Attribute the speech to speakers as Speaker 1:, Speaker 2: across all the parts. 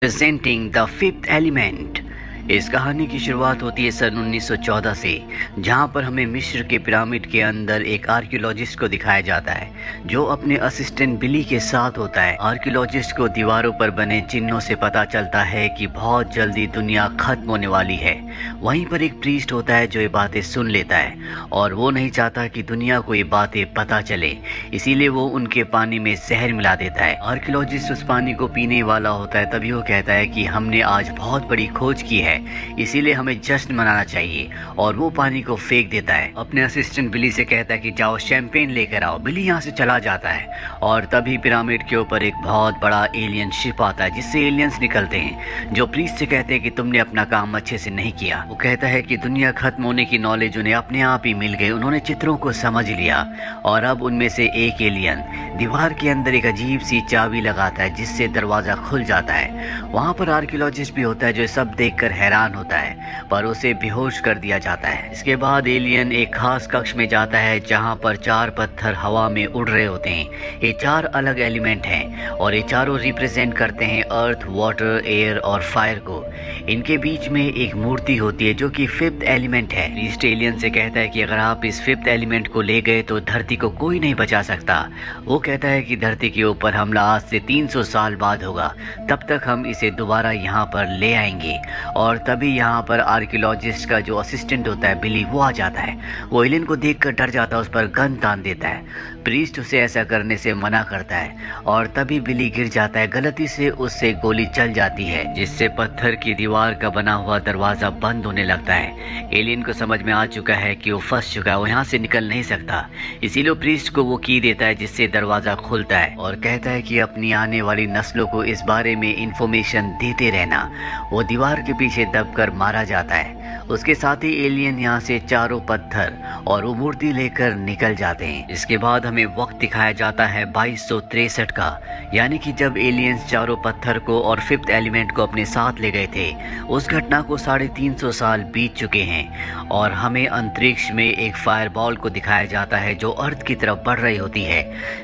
Speaker 1: Presenting the fifth element. इस कहानी की शुरुआत होती है सन 1914 से, जहां पर हमें मिस्र के पिरामिड के अंदर एक आर्कियोलॉजिस्ट को दिखाया जाता है जो अपने असिस्टेंट बिली के साथ होता है। आर्कियोलॉजिस्ट को दीवारों पर बने चिन्हों से पता चलता है कि बहुत जल्दी दुनिया खत्म होने वाली है। वहीं पर एक प्रीस्ट होता है जो ये बातें सुन लेता है और वो नहीं चाहता कि दुनिया को ये बातें पता चले, इसीलिए वो उनके पानी में जहर मिला देता है। आर्कियोलॉजिस्ट उस पानी को पीने वाला होता है, तभी वो कहता है कि हमने आज बहुत बड़ी खोज की है, इसीलिए हमें जश्न मनाना चाहिए, और वो पानी को फेंक देता है। अपने असिस्टेंट बिली से कहता है कि जाओ शैंपेन लेकर आओ। बिली यहाँ से चला जाता है और तभी पिरामिड के ऊपर एक बहुत बड़ा एलियन शिप आता है जिससे एलियंस निकलते हैं, जो प्रीस्ट से कहते हैं कि तुमने अपना काम अच्छे से नहीं किया। वो कहता है कि दुनिया खत्म होने की नॉलेज उन्हें अपने आप ही मिल गई, उन्होंने चित्रों को समझ लिया और अब उनमें से एक एलियन दीवार के अंदर एक अजीब सी चाबी लगाता है जिससे दरवाजा खुल जाता है। वहाँ पर आर्कियोलॉजिस्ट भी होता है जो सब देखकर हैरान होता है, पर उसे बेहोश कर दिया जाता है। इसके बाद एलियन एक खास कक्ष में जाता है जहाँ पर 4 पत्थर हवा में उड़ रहे होते हैं। ये 4 अलग एलिमेंट हैं और ये चारों रिप्रेजेंट करते हैं अर्थ, वाटर, एयर और फायर को। इनके बीच में एक मूर्ति होती है जो कि फिफ्थ एलिमेंट है। प्रीस्ट एलियन से कहता है कि अगर आप इस फिफ्थ एलिमेंट को ले गए तो धरती को कोई नहीं बचा सकता। वो कहता है कि धरती के ऊपर हमला आज से 300 साल बाद होगा, तब तक हम इसे दोबारा यहाँ पर ले आएंगे। और तभी यहाँ पर आर्कियोलॉजिस्ट का जो असिस्टेंट होता है बिली, वो आ जाता है। वो एलियन को देखकर डर जाता है, उस पर गन तान देता है। प्रीस्ट उसे ऐसा करने से मना करता है और तभी बिली गिर जाता है। गलती से उससे गोली चल जाती है जिससे पत्थर की दीवार का बना हुआ दरवाजा बंद होने लगता है। एलियन को समझ में आ चुका है कि वो फंस चुका है, वो यहाँ से निकल नहीं सकता, इसीलिए प्रीस्ट को वो की देता है जिससे दरवाजा खुलता है और कहता है कि अपनी आने वाली नस्लों को इस बारे में इंफॉर्मेशन देते रहना। वो दीवार के पीछे दबकर मारा जाता है। उसके साथ ही एलियन यहाँ से चारों पत्थर और वो मूर्ति लेकर निकल जाते हैं। इसके बाद हमें वक्त दिखाया जाता है 2263 का, यानी कि जब एलियंस चारों पत्थर को और फिफ्थ एलिमेंट को अपने साथ ले गए थे। उस घटना को 350 साल बीत चुके हैं और हमें अंतरिक्ष में एक फायरबॉल को दिखाया जाता है जो अर्थ की तरफ बढ़ रही होती है।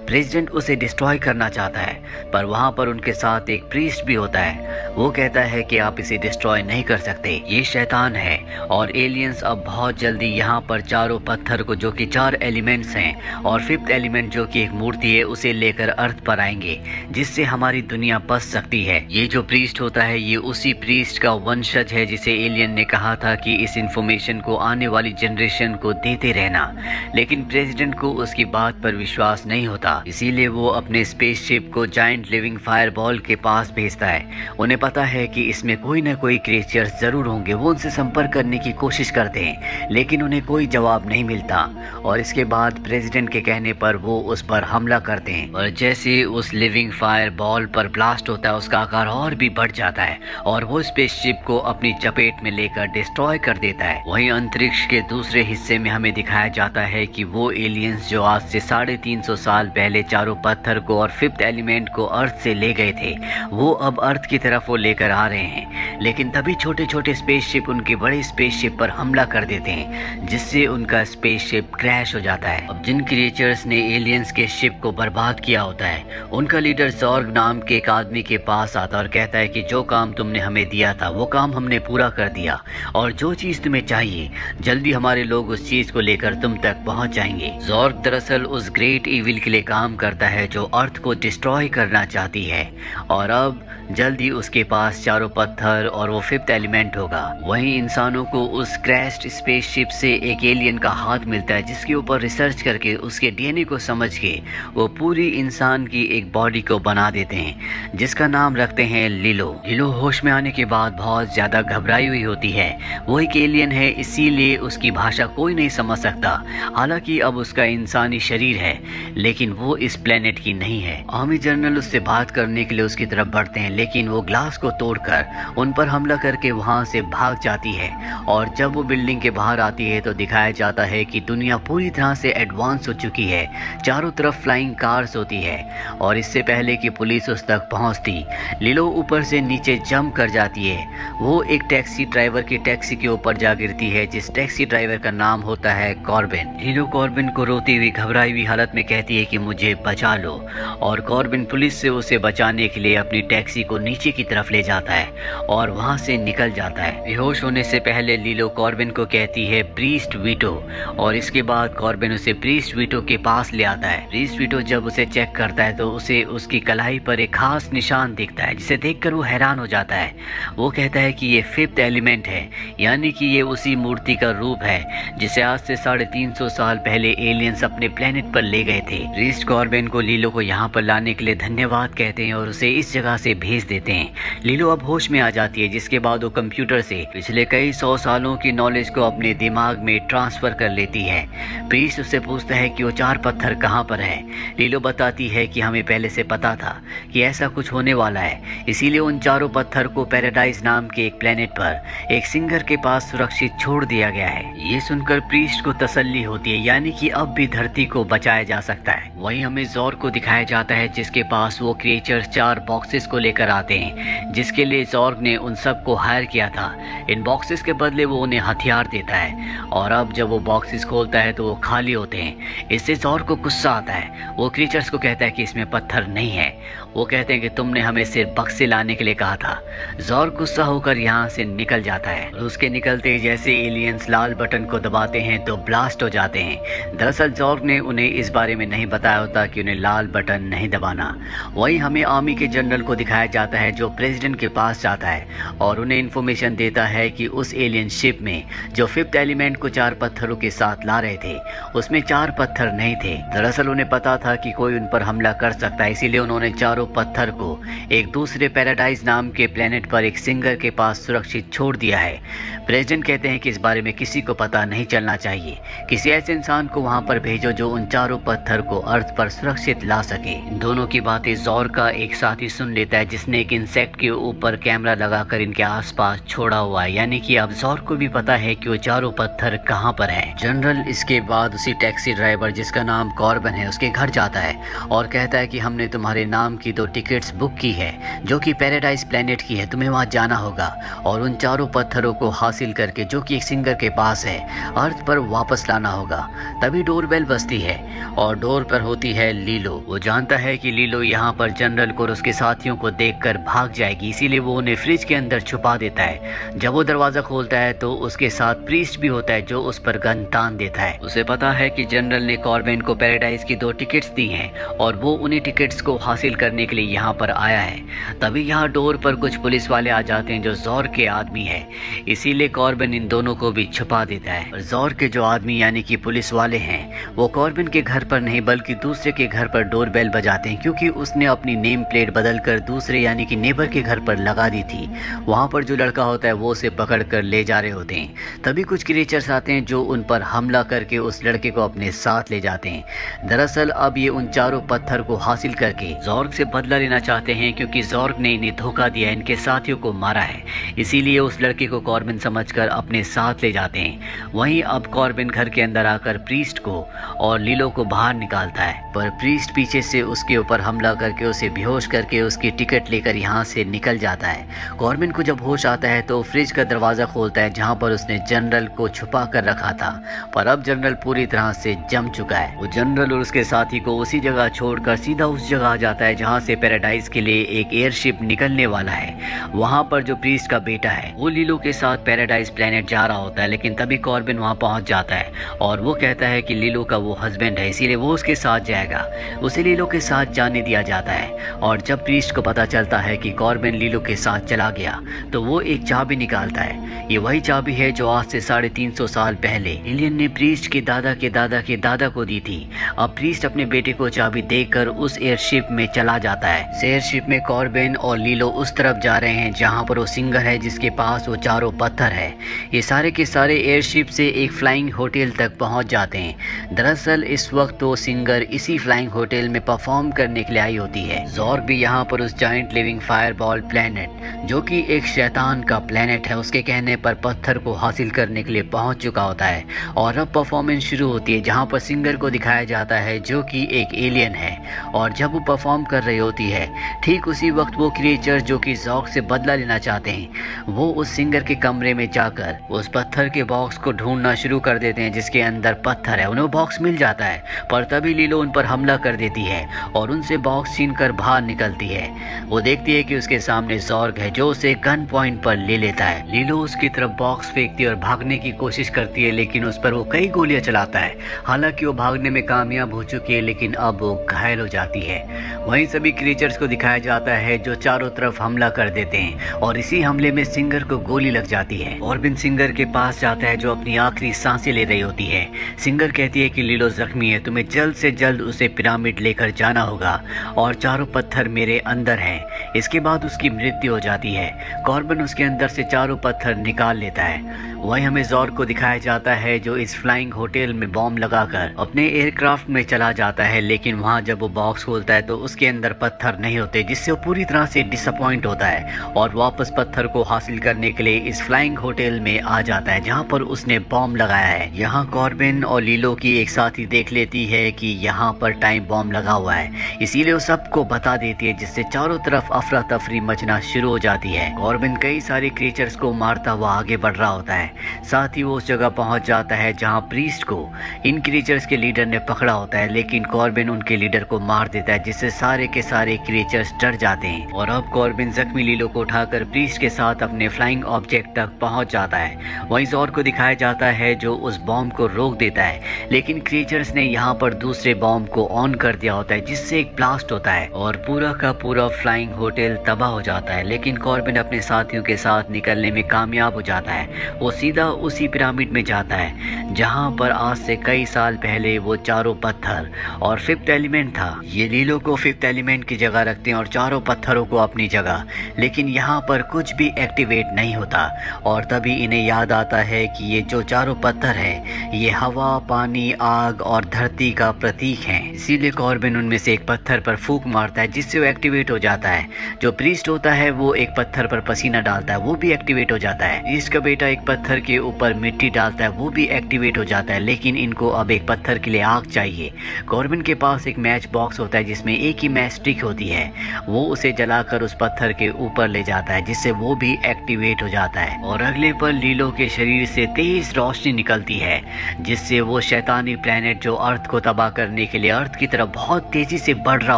Speaker 1: प्रेसिडेंट उसे डिस्ट्रॉय करना चाहता है, पर वहाँ पर उनके साथ एक प्रीस्ट भी होता है। वो कहता है कि आप इसे डिस्ट्रॉय नहीं कर सकते, ये शैतान है। और एलियंस अब बहुत जल्दी यहाँ पर चारों पत्थर को, जो कि 4 एलिमेंट्स हैं, और फिफ्थ एलिमेंट जो कि एक मूर्ति है, उसे लेकर अर्थ पर आएंगे जिससे हमारी दुनिया बच सकती है। ये जो प्रीस्ट होता है ये उसी प्रीस्ट का वंशज है जिसे एलियन ने कहा था कि इस इंफॉर्मेशन को आने वाली जनरेशन को देते रहना, लेकिन प्रेसिडेंट को उसकी बात पर विश्वास नहीं होता, इसीलिए वो अपने स्पेसशिप को जायंट लिविंग फायरबॉल के पास भेजता है। उन्हें पता है कि इसमें कोई ना कोई क्रिएचर्स जरूर होंगे। वो उनसे संपर्क करने की कोशिश करते हैं लेकिन उन्हें कोई जवाब नहीं मिलता और इसके बाद प्रेसिडेंट के कहने पर वो उस पर हमला करते हैं और जैसे उस लिविंग फायर बॉल पर ब्लास्ट होता है उसका आकार और भी बढ़ जाता है और वो स्पेसशिप को अपनी चपेट में लेकर डिस्ट्रॉय कर देता है। वहीं अंतरिक्ष के दूसरे हिस्से में हमें दिखाया जाता है कि वो एलियंस जो आज से 350 साल पहले चारों पत्थर को और फिफ्थ एलिमेंट को अर्थ से ले गए थे, वो अब अर्थ की तरफ वो लेकर आ रहे हैं। लेकिन तभी छोटे छोटे स्पेसशिप उनके बड़े स्पेसशिप पर हमला कर देते हैं जिससे उनका स्पेसशिप क्रैश हो जाता है। अब जिन क्रिएचर्स ने एलियंस के शिप को बर्बाद किया होता है, उनका लीडर जॉर्ग नाम के एक आदमी के पास आता और कहता है कि जो काम तुमने हमें दिया था वो काम हमने पूरा कर दिया और जो चीज तुम्हें चाहिए जल्दी हमारे लोग उस चीज को लेकर तुम तक पहुंच जाएंगे। जॉर्ग दरअसल उस ग्रेट इविल के लिए काम करता है जो अर्थ को डिस्ट्रॉय करना चाहती है और अब जल्दी उसके पास चारों पत्थर और वो फिफ्थ एलिमेंट होगा। वहीं इंसानों को उस क्रैश्ड स्पेसशिप से एक एलियन का हाथ मिलता है जिसके ऊपर रिसर्च करके उसके डीएनए को समझ के वो पूरी इंसान की एक बॉडी को बना देते हैं जिसका नाम रखते हैं लिलो। लिलो होश में आने के बाद बहुत ज्यादा घबराई हुई होती है। वो एक एलियन है इसीलिए उसकी भाषा कोई नहीं समझ सकता। हालांकि अब उसका इंसानी शरीर है लेकिन वो इस प्लेनेट की नहीं है। आर्मी जनरल उससे बात करने के लिए उसकी तरफ बढ़ते हैं लेकिन वो ग्लास को तोड़कर उन पर हमला करके वहां से भाग जाती है और जब वो बिल्डिंग के बाहर आती है तो दिखाया जाता है कि दुनिया पूरी तरह से एडवांस हो चुकी है। चारों तरफ फ्लाइंग कार्स होती है और इससे पहले कि पुलिस उस तक पहुंचती, लिलो ऊपर से नीचे जंप कर जाती है। वो एक टैक्सी ड्राइवर की टैक्सी के ऊपर जा गिरती है जिस टैक्सी ड्राइवर का नाम होता है कॉर्बिन। लिलो कॉर्बिन को रोती हुई घबराई हुई हालत में कहती है कि मुझे बचा लो और कॉर्बिन पुलिस से उसे बचाने के लिए अपनी टैक्सी को नीचे की तरफ ले जाता है और वहां से निकल जाता है। बेहोश होने से पहले लीलो कॉर्बिन को कहती है प्रीस्ट वीटो, और इसके बाद कॉर्बिन उसे प्रीस्ट वीटो के पास ले आता है। प्रीस्ट वीटो जब उसे चेक करता है तो उसे उसकी कलाई पर एक खास निशान दिखता है, जिसे देखकर वो हैरान हो जाता है। वो कहता है कि ये 5th एलिमेंट है, यानी कि ये उसी मूर्ति का रूप है जिसे आज से 350 साल पहले एलियंस अपने प्लेनेट पर ले गए थे। प्रीस्ट कॉर्बिन को लीलो को यहाँ पर लाने के लिए धन्यवाद कहते हैं और उसे इस जगह से भेज देते हैं। लीलो अब होश में आ जाती है, जिसके बाद वो कंप्यूटर से पिछले कई 100 सालों की नॉलेज को अपने दिमाग में ट्रांसफर कर लेती है। प्रीस्ट उससे पूछता है कि वो 4 पत्थर कहाँ पर है। लीलो बताती है कि हमें पहले से पता था कि ऐसा कुछ होने वाला है, इसीलिए उन 4 पत्थर को पैराडाइज नाम के एक प्लेनेट पर एक सिंगर के पास सुरक्षित छोड़ दिया गया है। ये सुनकर प्रीस्ट को तसल्ली होती है, यानी कि अब भी धरती को बचाया जा सकता है। वहीं हमें जॉर्ग को दिखाया जाता है, जिसके पास वो क्रिएचर्स 4 बॉक्सेस को लेकर आते हैं, जिसके लिए जॉर्ग ने उन सबको हायर किया था। इन बॉक्सेस के बदले वो उन्हें हथियार देता है, और अब जब वो बॉक्सेस खोलता है तो वो खाली होते हैं। इससे जॉर्ग को गुस्सा आता है। वो क्रिएचर्स को कहता है कि इसमें पत्थर नहीं है। वो कहते हैं कि तुमने हमें सिर्फ बक्से लाने के लिए कहा था। जॉर्ग गुस्सा होकर यहाँ से निकल जाता है, और उसके निकलते जैसे एलियंस लाल बटन को दबाते हैं तो ब्लास्ट हो जाते हैं। दरअसल जॉर्ग ने उन्हें इस बारे में नहीं बताया होता कि उन्हें लाल बटन नहीं दबाना। वहीं हमें आर्मी के जनरल को दिखाया जाता है, जो प्रेसिडेंट के पास जाता है और उन्हें इन्फॉर्मेशन देता है कि उस एलियन शिप में जो 5th एलिमेंट को 4 पत्थरों के साथ ला रहे थे, उसमें 4 पत्थर नहीं थे। दरअसल उन्हें पता था कि कोई उन पर हमला कर सकता है, इसीलिए उन्होंने 4 पत्थर को एक दूसरे पैराडाइज नाम के प्लेनेट पर एक सिंगर के पास सुरक्षित छोड़ दिया है। प्रेसिडेंट कहते हैं कि इस बारे में किसी को पता नहीं चलना चाहिए। किसी ऐसे इंसान को वहां पर भेजो जो उन 4 पत्थर को अर्थ पर सुरक्षित ला सके। दोनों की बातें जॉर्ग का एक साथी सुन लेता है, जिसने एक इंसेक्ट के ऊपर कैमरा लगाकर इनके आसपास छोड़ा हुआ है, यानी कि अब जॉर्ग को भी पता है कि वो 4 पत्थर कहां पर है। जनरल इसके बाद उसी टैक्सी ड्राइवर जिसका नाम कॉर्बिन है उसके घर जाता है और कहता है कि हमने तुम्हारे नाम की 2 टिकट्स बुक की है, जो कि पैराडाइज प्लेनेट की है। तुम्हें वहां जाना होगा और उन 4 पत्थरों को हासिल करके, जो कि एक सिंगर के पास है, अर्थ पर वापस लाना होगा। तभी डोर बेल बजती है और डोर पर होती है लीलो। वो जानता है कि लीलो यहाँ पर जनरल को और उसके साथियों को देखकर भाग जाएगी, इसीलिए वो उन्हें फ्रिज के अंदर छुपा देता है। जब वो दरवाजा खोलता है तो उसके साथ प्रीस्ट भी होता है, जो उस पर गन तान देता है। उसे पता है कि जनरल ने कॉर्बिन को पैराडाइज की 2 टिकट्स दी हैं और वो उन्हीं टिकट्स को हासिल करने के लिए यहाँ पर आया है। तभी यहाँ डोर पर कुछ पुलिस वाले आ जाते हैं जो जॉर्ग के आदमी है, इसीलिए कॉर्बिन इन दोनों को भी छुपा देता है। और जॉर्ग के जो आदमी यानी कि पुलिस वाले हैं, वो कॉर्बिन के घर पर नहीं बल्कि दूसरे के घर पर डोर बेल बजाते हैं, क्योंकि उसने अपनी नेम प्लेट बदलकर दूसरे यानी कि नेबर के घर पर लगा दी थी। वहाँ पर जो लड़का होता है वो उसे पकड़ कर ले जा रहे होते हैं। तभी कुछ क्रिएचर्स आते हैं जो उन पर हमला करके उस लड़के को अपने साथ ले जाते हैं। दरअसल अब ये उन 4 पत्थर को हासिल करके जॉर्ग से बदला लेना चाहते हैं, क्योंकि जॉर्ग ने इन्हें धोखा दिया, इनके साथियों को मारा है। इसीलिए उस लड़के को कॉर्बिन समझकर अपने साथ ले जाते हैं। वहीं अब कॉर्बिन घर के अंदर आकर प्रीस्ट को और लीलो को बाहर निकालता है, पर प्रीस्ट पीछे से उसके ऊपर हमला करके उसे बेहोश करके उसकी टिकट लेकर यहाँ से निकल जाता है। कॉर्बिन को जब होश आता है तो फ्रिज का दरवाजा खोलता है, जहाँ पर उसने जनरल को छुपा कर रखा था, पर अब जनरल पूरी तरह से जम चुका है। वो जनरल और उसके साथी को उसी जगह छोड़कर सीधा उस जगह आ जाता है जहाँ से पैराडाइज के लिए एक एयरशिप निकलने वाला है। वहाँ पर जो प्रीस्ट का बेटा है वो लीलो के साथ पैराडाइज प्लेनेट जा रहा होता है, लेकिन तभी कॉर्बिन वहाँ पहुँच जाता है और वो कहता है कि लीलो का वो हस्बैंड है, इसीलिए वो उसके साथ जाएगा। उसे लीलो के साथ जाने दिया जाता है, और जब प्रीस्ट को पता चलता है कि कॉर्बिन लीलो के साथ चला गया तो वो एक चाबी निकालता है। ये वही चाबी है जो आज से 350 साल पहले एलियन ने प्रीस्ट के दादा के दादा के दादा को दी थी। अब प्रीस्ट अपने बेटे को चाबी देकर उस एयरशिप में चला जाता है। इस एयरशिप में कॉर्बिन और लीलो उस तरफ जा रहे हैं जहाँ पर वो सिंगर है जिसके पास वो 4 पत्थर है। ये सारे के सारे एयरशिप से एक फ्लाइंग होटल तक पहुँच जाते हैं। दरअसल इस वक्त वो सिंगर इसी फ्लाइंग होटल में परफॉर्म करने के लिए आई होती है। जॉर्ग भी यहाँ पर उस जाइंट लिविंग फायरबॉल प्लेनेट, जो कि एक शैतान का प्लेनेट है, उसके कहने पर पत्थर को हासिल करने के लिए पहुंच चुका होता है। और अब परफॉर्मेंस शुरू होती है, जहां पर सिंगर को दिखाया जाता है जो कि एक एलियन है। और जब वो परफॉर्म कर रही होती है, ठीक उसी वक्त वो क्रिएचर जो कि जॉर्ग से बदला लेना चाहते हैं, वो उस सिंगर के कमरे में जाकर उस पत्थर के बॉक्स को ढूंढना शुरू कर देते हैं जिसके अंदर पत्थर है। उन्हें बॉक्स मिल जाता है, पर तभी लीलो उन पर हमला कर देती है और उनसे बॉक्स छीन कर बाहर निकलती है। वो देखती है कि उसके सामने जॉर्ग है जो उसे गन पॉइंट पर ले लेता है। लीलो उसकी तरफ बॉक्स फेंकती है और भागने की कोशिश करती है, लेकिन उस पर वो कई गोलियां चलाता है। हालांकि वो भागने में कामयाब हो चुकी है, लेकिन अब वो घायल हो जाती है। वहीं सभी क्रीचर्स को दिखाया जाता है जो चारों तरफ हमला कर देते हैं और इसी हमले में सिंगर को गोली लग जाती है। कॉर्बिन सिंगर के पास जाता है जो अपनी आखिरी सांसें ले रही होती है। सिंगर कहती है कि लीलो जख्मी है, तुम्हें जल्द से जल्द उसे पिरामिड लेकर जाना होगा और चारों पत्थर मेरे अंदर हैं। इसके बाद उसकी मृत्यु हो जाती है। कॉर्बिन उसके अंदर से चारों पत्थर निकाल लेता है। वहीं हमें जॉर्ग को दिखाया जाता है जो इस फ्लाइंग होटल में बॉम्ब लगाकर अपने एयरक्राफ्ट में चला जाता है, लेकिन वहां जब वो बॉक्स खोलता है तो उसके अंदर पत्थर नहीं होते, जिससे वो पूरी तरह से डिसअपॉइंट होता है और वापस पत्थर को हासिल करने के लिए इस फ्लाइंग होटल में आ जाता है जहां पर उसने बॉम्ब लगाया है। यहाँ कॉर्बिन और लीलो की एक साथ ही देख लेती है कि यहाँ पर टाइम बॉम्ब लगा हुआ है, इसीलिए वो सबको बता देती है, जिससे चारों तरफ अफरा तफरी मचना शुरू हो जाती है। कॉर्बिन कई सारे क्रीचर्स को मारता हुआ आगे बढ़ रहा होता है। साथ ही वो उस जगह पहुंच जाता है जहां प्रीस्ट को इन क्रीचर्स के लीडर ने पकड़ा होता है, लेकिन कॉर्बिन उनके लीडर को मार देता है, जिससे सारे के सारे क्रीचर्स डर जाते हैं। और अब कॉर्बिन जख्मी लीलो को उठाकर प्रीस्ट के साथ अपने फ्लाइंग ऑब्जेक्ट तक पहुंच जाता है। वहीं जॉर्ग को दिखाया जाता है जो उस बॉम्ब को रोक देता है, लेकिन क्रीचर्स ने यहाँ पर दूसरे बॉम्ब को ऑन कर दिया होता है, जिससे एक ब्लास्ट होता है और पूरा का पूरा फ्लाइंग होटल तबाह हो जाता है। लेकिन कॉर्बिन अपने साथियों के साथ निकलने में कामयाब हो जाता है। वो सीधा उसी पिरामिड में जाता है जहां पर आज से कई साल पहले वो चारों पत्थर और फिफ्थ एलिमेंट था। ये लीलो को फिफ्थ एलिमेंट की जगह रखते हैं और चारों पत्थरों को अपनी जगह, लेकिन यहाँ पर कुछ भी एक्टिवेट नहीं होता। और तभी इन्हें याद आता है कि ये जो चारों पत्थर है ये हवा, पानी, आग और धरती का प्रतीक है। इसीलिए कॉर्बिन उनमें से एक पत्थर पर फूंक मारता है, जिससे वो एक्टिवेट हो जाता है। जो प्रीस्ट होता है वो एक पत्थर पर पसीना डालता है, वो भी एक्टिवेट हो जाता है। प्रीस्ट का बेटा एक पत्थर के ऊपर मिट्टी डालता है, वो भी एक्टिवेट हो जाता है। लेकिन इनको अब एक पत्थर के लिए आग चाहिए। कॉर्बिन के पास एक मैच बॉक्स होता है जिसमें एक ही मैच स्टिक होती है। वो उसे जलाकर उस पत्थर के ऊपर ले जाता है, जिससे वो भी एक्टिवेट हो जाता है। और अगले पल लीलो के शरीर से तेज रोशनी निकलती है, जिससे वो शैतानी प्लेनेट जो अर्थ को तबाह करने के लिए अर्थ की तरफ बहुत तेजी से बढ़ रहा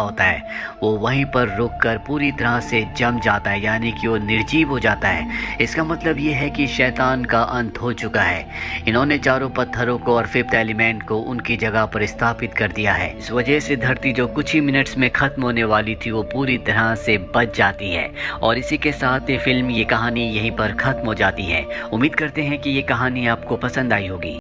Speaker 1: होता है, वो वहीं पर रुककर पूरी तरह से जम जाता है, यानी कि वो निर्जीव हो जाता है। इसका मतलब ये है कि शैतान का अंत हो चुका है। इन्होंने चारों पत्थरों को और फिफ्थ एलिमेंट को उनकी जगह पर स्थापित कर दिया है। इस वजह से धरती जो कुछ ही मिनट्स में खत्म होने वाली थी वो पूरी तरह से बच जाती है। और इसी के साथ ये फिल्म, ये कहानी यहीं पर खत्म हो जाती है। उम्मीद करते हैं कि ये कहानी आपको पसंद आई होगी।